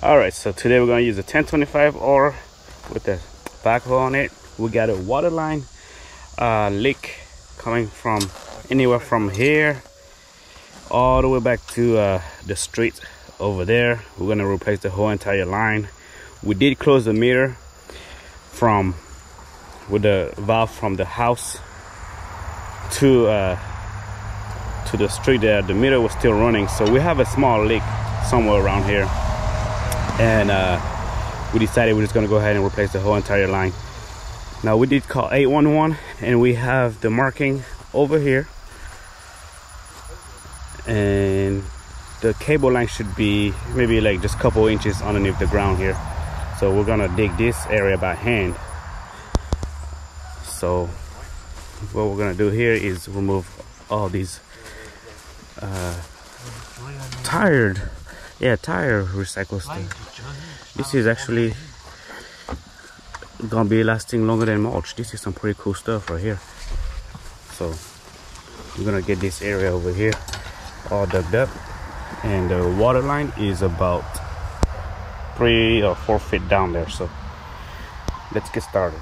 All right, so today we're gonna use a 1025R with the backhoe on it. We got a water line leak coming from anywhere from here all the way back to the street over there. We're gonna replace the whole entire line. We did close the meter from with the valve from the house to the street there. The meter was still running, so we have a small leak somewhere around here, and we decided we're just gonna go ahead and replace the whole entire line. Now we did call 811 and we have the marking over here, and the cable line should be maybe like just a couple inches underneath the ground here. So we're gonna dig this area by hand. So what we're gonna do here is remove all these tire recycle stuff. This is actually gonna be lasting longer than mulch. This is some pretty cool stuff right here. So we're gonna get this area over here all dug up, and the water line is about 3 or 4 feet down there. So let's get started.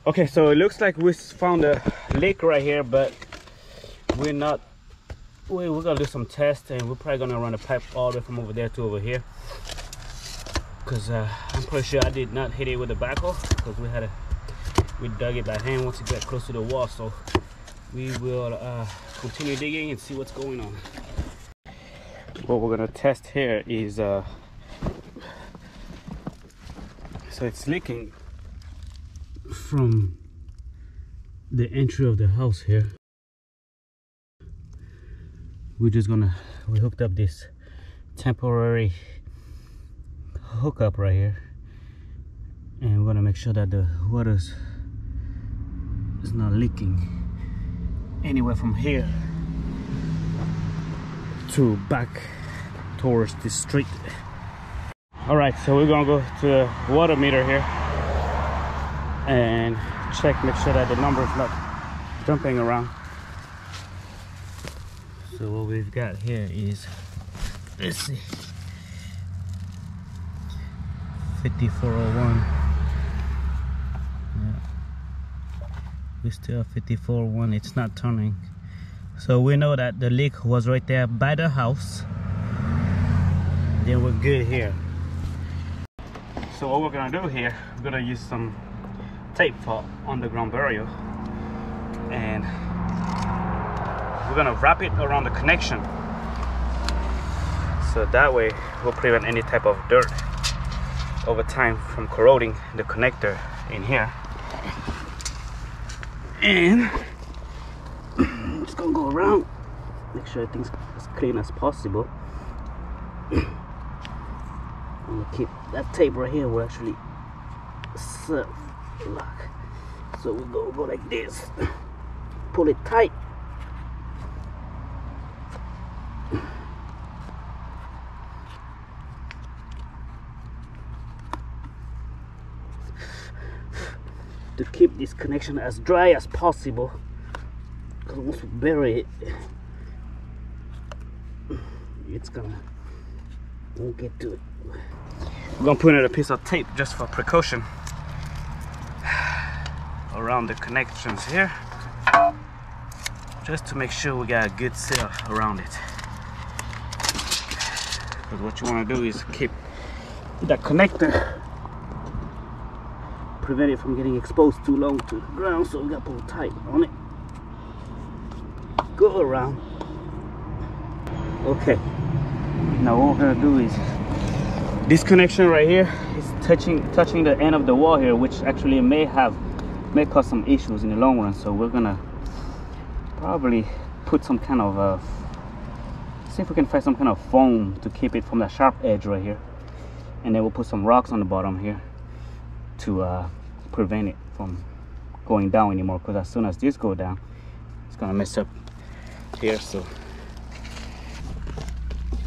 Okay, so it looks like we found a leak right here, but we're gonna do some tests, and we're probably gonna run a pipe all the way from over there to over here, because I'm pretty sure I did not hit it with a backhoe, because we dug it by hand once it got close to the wall. So we will continue digging and see what's going on. What we're gonna test here is so it's leaking from the entry of the house here. We hooked up this temporary hookup right here, and we're gonna make sure that the water is not leaking anywhere from here to back towards the street. All right, so we're gonna go to the water meter here and make sure that the number is not jumping around. So what we've got here is, let's see, 5401. Yeah. We still have 5401. It's not turning. So we know that the leak was right there by the house. Then we're good here. So what we're gonna do here, we're gonna use some tape for underground burial, and we're gonna wrap it around the connection, so that way we'll prevent any type of dirt over time from corroding the connector in here. And I'm just gonna go around, make sure everything's as clean as possible. I'm gonna keep that tape right here will actually serve lock. So we're gonna go like this, pull it tight. To keep this connection as dry as possible, because once we bury it, it's gonna won't get to it. We're gonna put in a piece of tape just for precaution around the connections here, just to make sure we got a good seal around it. Because what you want to do is keep that connector, prevent it from getting exposed too long to the ground, so we got to pull tight on it. Go around. Okay, now what we're gonna do is this connection right here is touching the end of the wall here, which actually may cause some issues in the long run. So we're gonna probably put some kind of see if we can find some kind of foam to keep it from the sharp edge right here, and then we'll put some rocks on the bottom here to prevent it from going down anymore, because as soon as this go down, it's gonna mess up here. So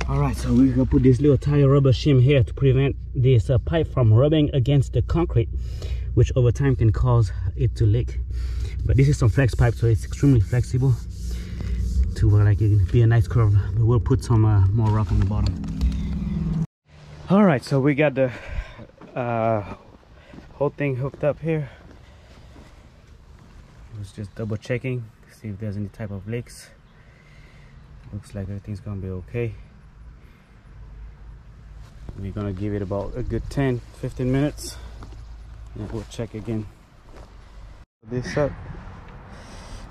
all right, so we're gonna put this little tire rubber shim here to prevent this pipe from rubbing against the concrete, which over time can cause it to leak. But this is some flex pipe, so it's extremely flexible to like it can be a nice curve. But we'll put some more rock on the bottom. All right, so we got the whole thing hooked up here. I was just double checking, see if there's any type of leaks. Looks like everything's gonna be okay. We're gonna give it about a good 10-15 minutes, and we'll check again. This up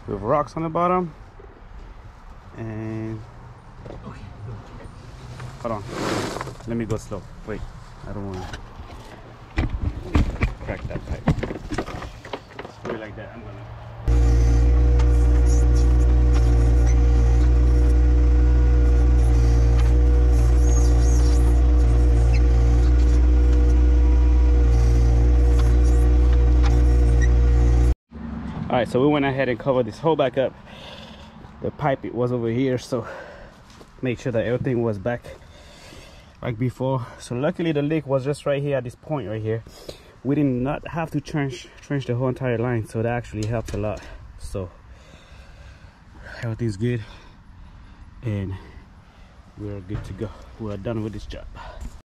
with rocks on the bottom, and hold on, let me go slow. Wait, I don't want to crack that pipe. Do it like that. I'm gonna. All right, so we went ahead and covered this hole back up. The pipe, it was over here, so make sure that everything was back like before. So luckily the leak was just right here at this point right here. We did not have to trench the whole entire line, so that actually helped a lot. So everything's good and we're good to go. We're done with this job.